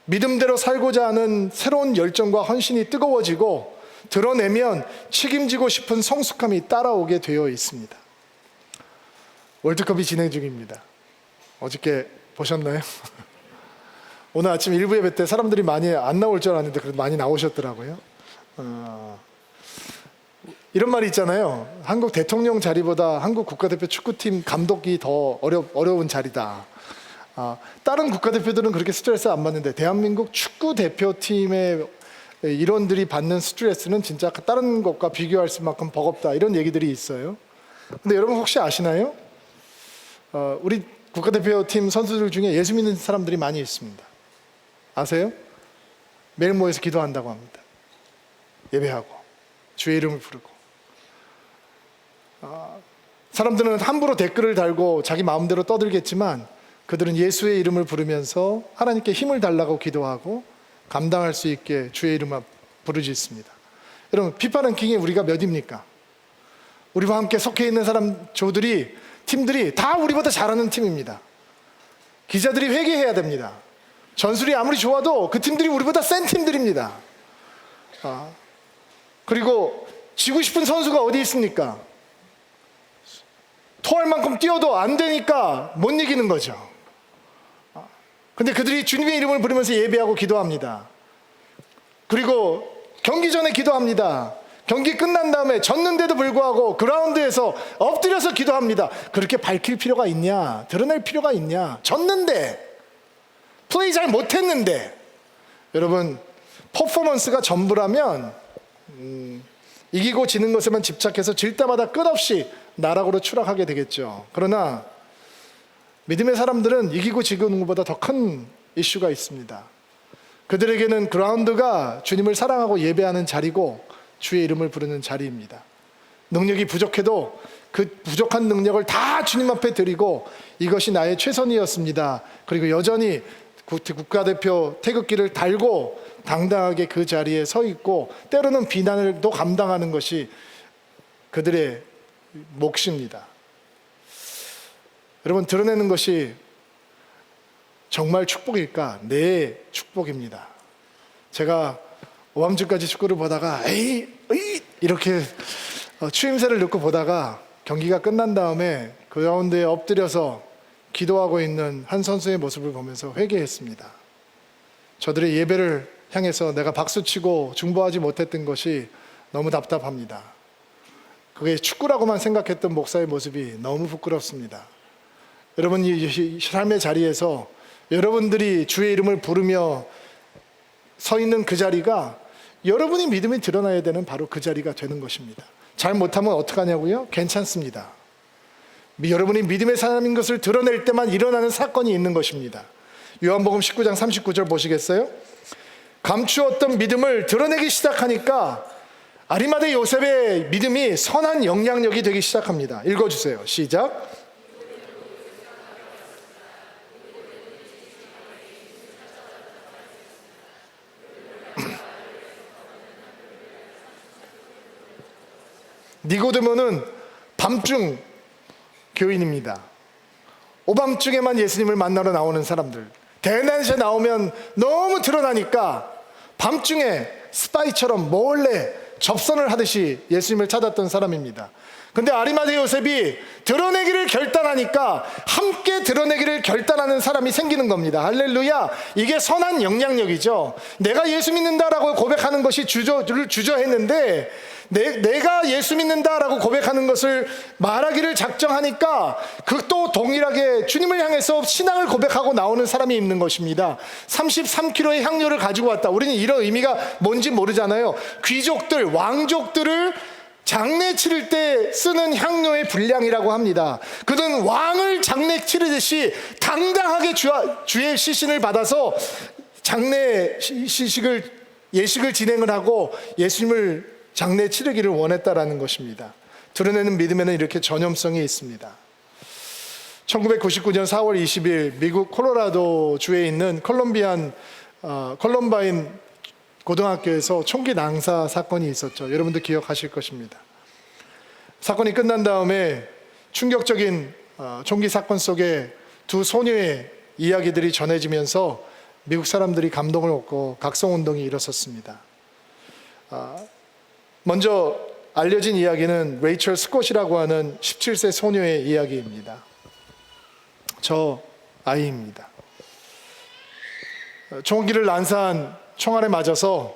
믿음대로 살고자 하는 새로운 열정과 헌신이 뜨거워지고, 드러내면 책임지고 싶은 성숙함이 따라오게 되어 있습니다. 월드컵이 진행 중입니다. 어저께 보셨나요? 오늘 아침 일부 예배 때 사람들이 많이 안 나올 줄 알았는데 그래도 많이 나오셨더라고요. 이런 말이 있잖아요. 한국 대통령 자리보다 한국 국가대표 축구팀 감독이 더 어려운 자리다. 다른 국가대표들은 그렇게 스트레스 안 받는데 대한민국 축구대표팀의 일원들이 받는 스트레스는 진짜 다른 것과 비교할 수만큼 버겁다, 이런 얘기들이 있어요. 근데 여러분 혹시 아시나요? 우리 국가대표팀 선수들 중에 예수 믿는 사람들이 많이 있습니다. 아세요? 매일 모여서 기도한다고 합니다. 예배하고 주의 이름을 부르고. 사람들은 함부로 댓글을 달고 자기 마음대로 떠들겠지만 그들은 예수의 이름을 부르면서 하나님께 힘을 달라고 기도하고 감당할 수 있게 주의 이름을 부르짖습니다. 여러분, 피파 랭킹이 우리가 몇입니까? 우리와 함께 속해 있는 팀들이 다 우리보다 잘하는 팀입니다. 기자들이 회개해야 됩니다. 전술이 아무리 좋아도 그 팀들이 우리보다 센 팀들입니다. 그리고 지고 싶은 선수가 어디 있습니까? 토할 만큼 뛰어도 안 되니까 못 이기는 거죠. 근데 그들이 주님의 이름을 부르면서 예배하고 기도합니다. 그리고 경기 전에 기도합니다. 경기 끝난 다음에 졌는데도 불구하고 그라운드에서 엎드려서 기도합니다. 그렇게 밝힐 필요가 있냐? 드러낼 필요가 있냐? 졌는데, 플레이 잘 못했는데. 여러분, 퍼포먼스가 전부라면 이기고 지는 것에만 집착해서 질 때마다 끝없이 나락으로 추락하게 되겠죠. 그러나 믿음의 사람들은 이기고 지는 것보다 더 큰 이슈가 있습니다. 그들에게는 그라운드가 주님을 사랑하고 예배하는 자리고 주의 이름을 부르는 자리입니다. 능력이 부족해도 그 부족한 능력을 다 주님 앞에 드리고 이것이 나의 최선이었습니다. 그리고 여전히 국가대표 태극기를 달고 당당하게 그 자리에 서 있고 때로는 비난을도 감당하는 것이 그들의 몫입니다. 여러분, 드러내는 것이 정말 축복일까? 네, 축복입니다. 제가 오함주까지 축구를 보다가 에이 이렇게 추임새를 넣고 보다가 경기가 끝난 다음에 그 가운데 엎드려서 기도하고 있는 한 선수의 모습을 보면서 회개했습니다. 저들의 예배를 향해서 내가 박수치고 중보하지 못했던 것이 너무 답답합니다. 그게 축구라고만 생각했던 목사의 모습이 너무 부끄럽습니다. 여러분, 이 삶의 자리에서 여러분들이 주의 이름을 부르며 서 있는 그 자리가 여러분이 믿음이 드러나야 되는 바로 그 자리가 되는 것입니다. 잘 못하면 어떡하냐고요? 괜찮습니다. 여러분이 믿음의 사람인 것을 드러낼 때만 일어나는 사건이 있는 것입니다. 요한복음 19장 39절 보시겠어요? 감추었던 믿음을 드러내기 시작하니까 아리마대 요셉의 믿음이 선한 영향력이 되기 시작합니다. 읽어주세요. 시작. 니고데모는 밤중 교인입니다. 오밤중에만 예수님을 만나러 나오는 사람들. 대낮에 나오면 너무 드러나니까 밤중에 스파이처럼 몰래 접선을 하듯이 예수님을 찾았던 사람입니다. 근데 아리마대 요셉이 드러내기를 결단하니까 함께 드러내기를 결단하는 사람이 생기는 겁니다. 할렐루야. 이게 선한 영향력이죠. 내가 예수 믿는다라고 고백하는 것이 주저했는데 내가 예수 믿는다라고 고백하는 것을 말하기를 작정하니까 그 또 동일하게 주님을 향해서 신앙을 고백하고 나오는 사람이 있는 것입니다. 33kg의 향료를 가지고 왔다. 우리는 이런 의미가 뭔지 모르잖아요. 귀족들, 왕족들을 장례 치를 때 쓰는 향료의 분량이라고 합니다. 그는 왕을 장례 치르듯이 당당하게 주의 시신을 받아서 장례 예식을 진행을 하고 예수님을 장례 치르기를 원했다라는 것입니다. 드러내는 믿음에는 이렇게 전염성이 있습니다. 1999년 4월 20일 미국 콜로라도 주에 있는 컬럼바인 고등학교에서 총기 낭사 사건이 있었죠. 여러분도 기억하실 것입니다. 사건이 끝난 다음에 충격적인 총기 사건 속에 두 소녀의 이야기들이 전해지면서 미국 사람들이 감동을 얻고 각성운동이 일어섰습니다. 먼저 알려진 이야기는 레이첼 스콧이라고 하는 17세 소녀의 이야기입니다. 저 아이입니다. 총기를 난사한 총알에 맞아서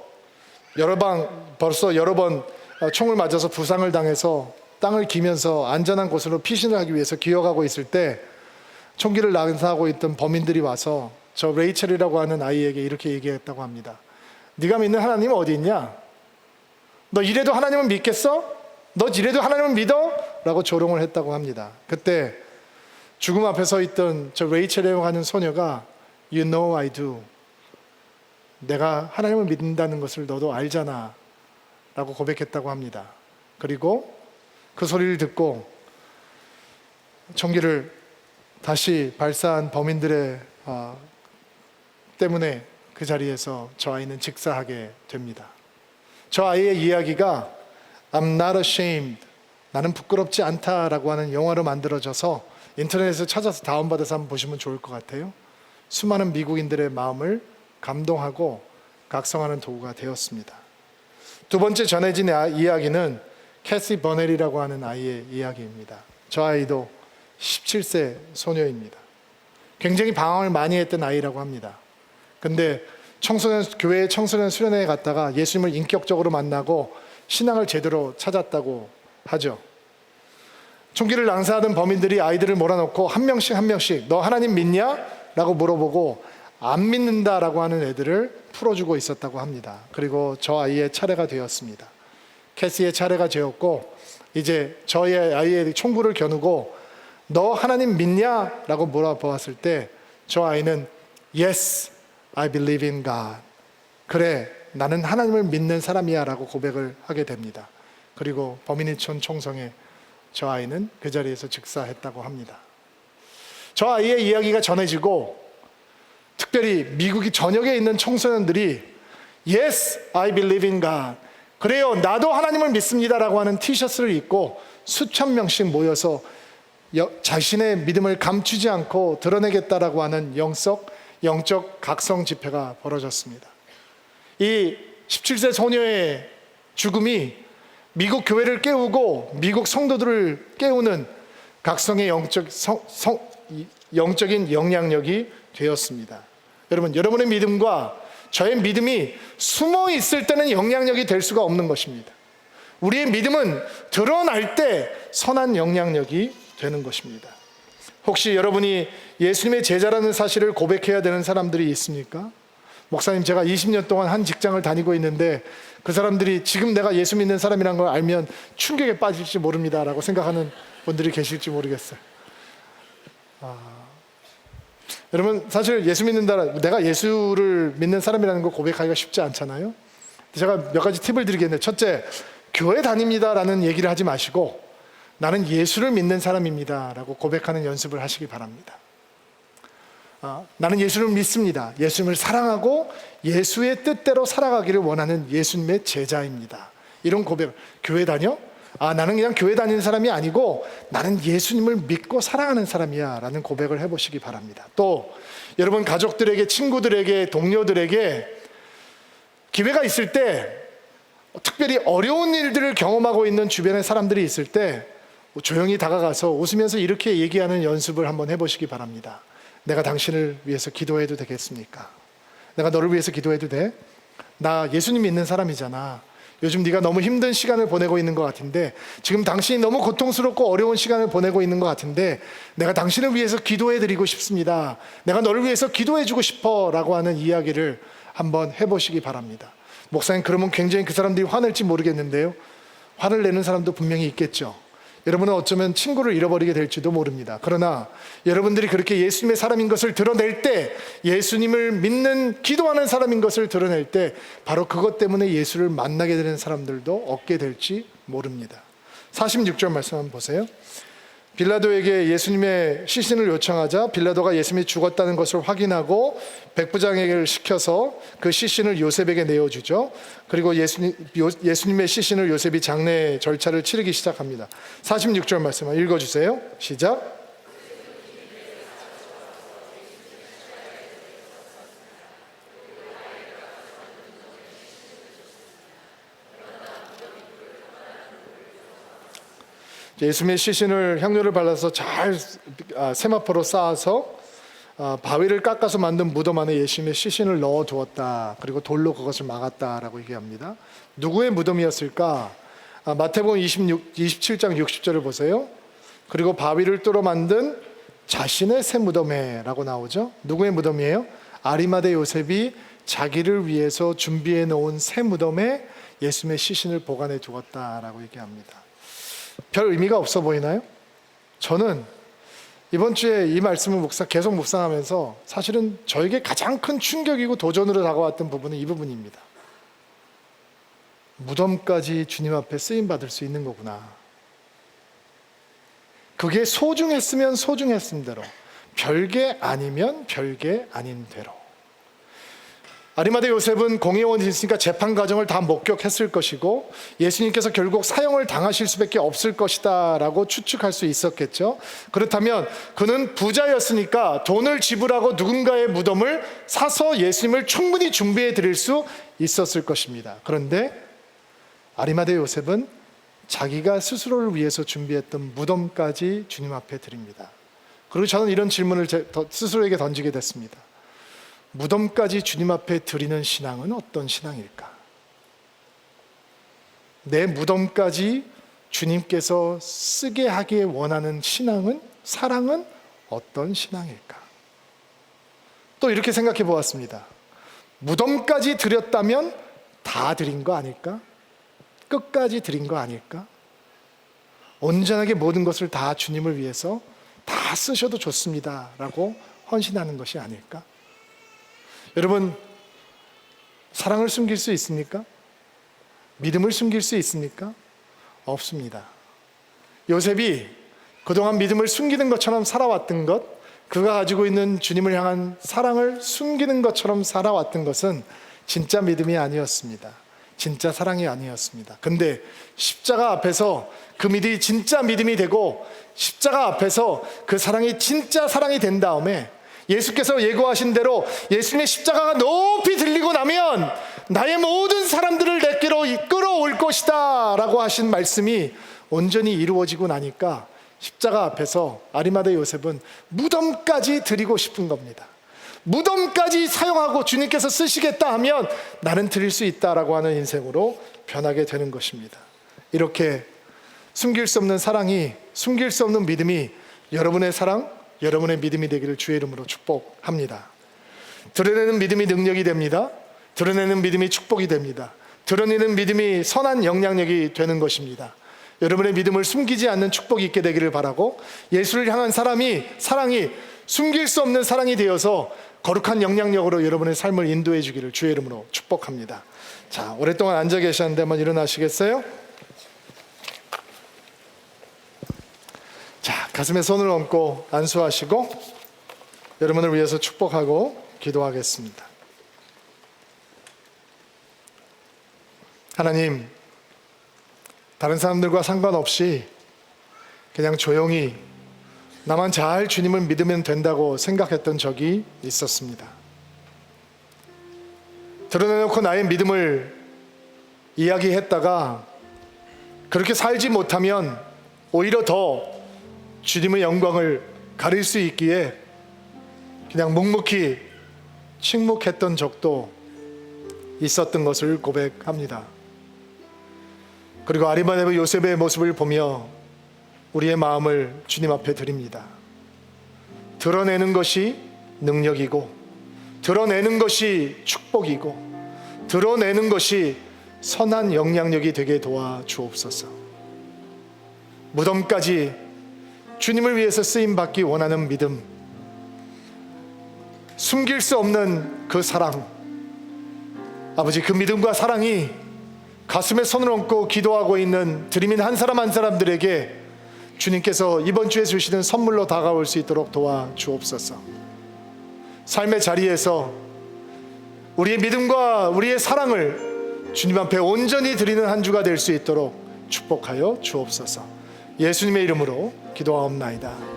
벌써 여러 번 총을 맞아서 부상을 당해서 땅을 기면서 안전한 곳으로 피신을 하기 위해서 기어가고 있을 때 총기를 난사하고 있던 범인들이 와서 저 레이첼이라고 하는 아이에게 이렇게 얘기했다고 합니다. 네가 믿는 하나님은 어디 있냐? 너 이래도 하나님은 믿겠어? 너 이래도 하나님은 믿어? 라고 조롱을 했다고 합니다. 그때 죽음 앞에 서 있던 저 레이첼이라고 하는 소녀가 You know I do. 내가 하나님을 믿는다는 것을 너도 알잖아 라고 고백했다고 합니다. 그리고 그 소리를 듣고 총기를 다시 발사한 범인들의 때문에 그 자리에서 저 아이는 즉사하게 됩니다. 저 아이의 이야기가 I'm not ashamed, 나는 부끄럽지 않다라고 하는 영화로 만들어져서 인터넷에서 찾아서 다운받아서 한번 보시면 좋을 것 같아요. 수많은 미국인들의 마음을 감동하고 각성하는 도구가 되었습니다. 두 번째 전해진 이야기는 캐시 버넬이라고 하는 아이의 이야기입니다. 저 아이도 17세 소녀입니다. 굉장히 방황을 많이 했던 아이라고 합니다. 근데 교회 청소년 수련회에 갔다가 예수님을 인격적으로 만나고 신앙을 제대로 찾았다고 하죠. 총기를 낭사하던 범인들이 아이들을 몰아넣고 한 명씩 너 하나님 믿냐? 라고 물어보고 안 믿는다라고 하는 애들을 풀어주고 있었다고 합니다. 그리고 저 아이의 차례가 되었습니다. 캐시의 차례가 되었고 이제 저의 아이의 총구를 겨누고 너 하나님 믿냐? 라고 물어보았을 때 저 아이는 Yes, I believe in God. 그래, 나는 하나님을 믿는 사람이야 라고 고백을 하게 됩니다. 그리고 범인이 쏜 총성에 저 아이는 그 자리에서 즉사했다고 합니다. 저 아이의 이야기가 전해지고 특별히 미국이 전역에 있는 청소년들이 Yes, I believe in God. 그래요, 나도 하나님을 믿습니다라고 하는 티셔츠를 입고 수천 명씩 모여서 자신의 믿음을 감추지 않고 드러내겠다라고 하는 영적 각성 집회가 벌어졌습니다. 이 17세 소녀의 죽음이 미국 교회를 깨우고 미국 성도들을 깨우는 각성의 영적인 영향력이 되었습니다. 여러분, 여러분의 믿음과 저의 믿음이 숨어 있을 때는 영향력이 될 수가 없는 것입니다. 우리의 믿음은 드러날 때 선한 영향력이 되는 것입니다. 혹시 여러분이 예수님의 제자라는 사실을 고백해야 되는 사람들이 있습니까? 목사님, 제가 20년 동안 한 직장을 다니고 있는데 그 사람들이 지금 내가 예수 믿는 사람이라는 걸 알면 충격에 빠질지 모릅니다 라고 생각하는 분들이 계실지 모르겠어요. 여러분, 사실 예수 믿는다, 내가 예수를 믿는 사람이라는 걸 고백하기가 쉽지 않잖아요. 제가 몇 가지 팁을 드리겠는데, 첫째, 교회 다닙니다 라는 얘기를 하지 마시고 나는 예수를 믿는 사람입니다 라고 고백하는 연습을 하시기 바랍니다. 나는 예수를 믿습니다. 예수님을 사랑하고 예수의 뜻대로 살아가기를 원하는 예수님의 제자입니다. 이런 고백. 교회 다녀? 나는 그냥 교회 다니는 사람이 아니고 나는 예수님을 믿고 사랑하는 사람이야 라는 고백을 해보시기 바랍니다. 또 여러분 가족들에게, 친구들에게, 동료들에게 기회가 있을 때, 특별히 어려운 일들을 경험하고 있는 주변의 사람들이 있을 때 조용히 다가가서 웃으면서 이렇게 얘기하는 연습을 한번 해보시기 바랍니다. 내가 당신을 위해서 기도해도 되겠습니까? 내가 너를 위해서 기도해도 돼? 나 예수님 믿는 사람이잖아. 요즘 네가 너무 힘든 시간을 보내고 있는 것 같은데, 지금 당신이 너무 고통스럽고 어려운 시간을 보내고 있는 것 같은데, 내가 당신을 위해서 기도해 드리고 싶습니다. 내가 너를 위해서 기도해 주고 싶어 라고 하는 이야기를 한번 해보시기 바랍니다. 목사님, 그러면 굉장히 그 사람들이 화낼지 모르겠는데요, 화를 내는 사람도 분명히 있겠죠. 여러분은 어쩌면 친구를 잃어버리게 될지도 모릅니다. 그러나 여러분들이 그렇게 예수님의 사람인 것을 드러낼 때, 예수님을 믿는 기도하는 사람인 것을 드러낼 때, 바로 그것 때문에 예수를 만나게 되는 사람들도 얻게 될지 모릅니다. 46절 말씀 한번 보세요. 빌라도에게 예수님의 시신을 요청하자 빌라도가 예수님이 죽었다는 것을 확인하고 백부장에게 시켜서 그 시신을 요셉에게 내어주죠. 그리고 예수님의 시신을 요셉이 장례 절차를 치르기 시작합니다. 46절 말씀 읽어주세요. 시작. 예수님의 시신을 향료를 발라서 잘 세마포로 쌓아서 바위를 깎아서 만든 무덤 안에 예수님의 시신을 넣어 두었다. 그리고 돌로 그것을 막았다라고 얘기합니다. 누구의 무덤이었을까? 마태복음 27장 60절을 보세요. 그리고 바위를 뚫어 만든 자신의 새 무덤에 라고 나오죠. 누구의 무덤이에요? 아리마대 요셉이 자기를 위해서 준비해 놓은 새 무덤에 예수님의 시신을 보관해 두었다라고 얘기합니다. 별 의미가 없어 보이나요? 저는 이번 주에 이 말씀을 계속 묵상하면서 사실은 저에게 가장 큰 충격이고 도전으로 다가왔던 부분은 이 부분입니다. 무덤까지 주님 앞에 쓰임받을 수 있는 거구나. 그게 소중했으면 소중했은 대로, 별게 아니면 별게 아닌 대로. 아리마대 요셉은 공회원이 있으니까 재판 과정을 다 목격했을 것이고, 예수님께서 결국 사형을 당하실 수밖에 없을 것이다 라고 추측할 수 있었겠죠. 그렇다면 그는 부자였으니까 돈을 지불하고 누군가의 무덤을 사서 예수님을 충분히 준비해 드릴 수 있었을 것입니다. 그런데 아리마대 요셉은 자기가 스스로를 위해서 준비했던 무덤까지 주님 앞에 드립니다. 그리고 저는 이런 질문을 스스로에게 던지게 됐습니다. 무덤까지 주님 앞에 드리는 신앙은 어떤 신앙일까? 내 무덤까지 주님께서 쓰게 하기에 원하는 신앙은, 사랑은 어떤 신앙일까? 또 이렇게 생각해 보았습니다. 무덤까지 드렸다면 다 드린 거 아닐까? 끝까지 드린 거 아닐까? 온전하게 모든 것을 다 주님을 위해서 다 쓰셔도 좋습니다 라고 헌신하는 것이 아닐까? 여러분, 사랑을 숨길 수 있습니까? 믿음을 숨길 수 있습니까? 없습니다. 요셉이 그동안 믿음을 숨기는 것처럼 살아왔던 것, 그가 가지고 있는 주님을 향한 사랑을 숨기는 것처럼 살아왔던 것은 진짜 믿음이 아니었습니다. 진짜 사랑이 아니었습니다. 근데 십자가 앞에서 그 믿음이 진짜 믿음이 되고, 십자가 앞에서 그 사랑이 진짜 사랑이 된 다음에 예수께서 예고하신 대로 예수님의 십자가가 높이 들리고 나면 나의 모든 사람들을 내게로 이끌어올 것이다 라고 하신 말씀이 온전히 이루어지고 나니까 십자가 앞에서 아리마대 요셉은 무덤까지 드리고 싶은 겁니다. 무덤까지 사용하고 주님께서 쓰시겠다 하면 나는 드릴 수 있다라고 하는 인생으로 변하게 되는 것입니다. 이렇게 숨길 수 없는 사랑이, 숨길 수 없는 믿음이 여러분의 사랑, 여러분의 믿음이 되기를 주의 이름으로 축복합니다. 드러내는 믿음이 능력이 됩니다. 드러내는 믿음이 축복이 됩니다. 드러내는 믿음이 선한 영향력이 되는 것입니다. 여러분의 믿음을 숨기지 않는 축복이 있게 되기를 바라고, 예수를 향한 사랑이 숨길 수 없는 사랑이 되어서 거룩한 영향력으로 여러분의 삶을 인도해 주기를 주의 이름으로 축복합니다. 자, 오랫동안 앉아 계셨는데 한번 일어나시겠어요? 자, 가슴에 손을 얹고 안수하시고 여러분을 위해서 축복하고 기도하겠습니다. 하나님, 다른 사람들과 상관없이 그냥 조용히 나만 잘 주님을 믿으면 된다고 생각했던 적이 있었습니다. 드러내놓고 나의 믿음을 이야기했다가 그렇게 살지 못하면 오히려 더 주님의 영광을 가릴 수 있기에 그냥 묵묵히 침묵했던 적도 있었던 것을 고백합니다. 그리고 아리마대 요셉의 모습을 보며 우리의 마음을 주님 앞에 드립니다. 드러내는 것이 능력이고, 드러내는 것이 축복이고, 드러내는 것이 선한 영향력이 되게 도와주옵소서. 무덤까지 주님을 위해서 쓰임받기 원하는 믿음, 숨길 수 없는 그 사랑, 아버지, 그 믿음과 사랑이 가슴에 손을 얹고 기도하고 있는 드림인 한 사람 한 사람들에게 주님께서 이번 주에 주시는 선물로 다가올 수 있도록 도와주옵소서. 삶의 자리에서 우리의 믿음과 우리의 사랑을 주님 앞에 온전히 드리는 한 주가 될 수 있도록 축복하여 주옵소서. 예수님의 이름으로 기도하옵나이다.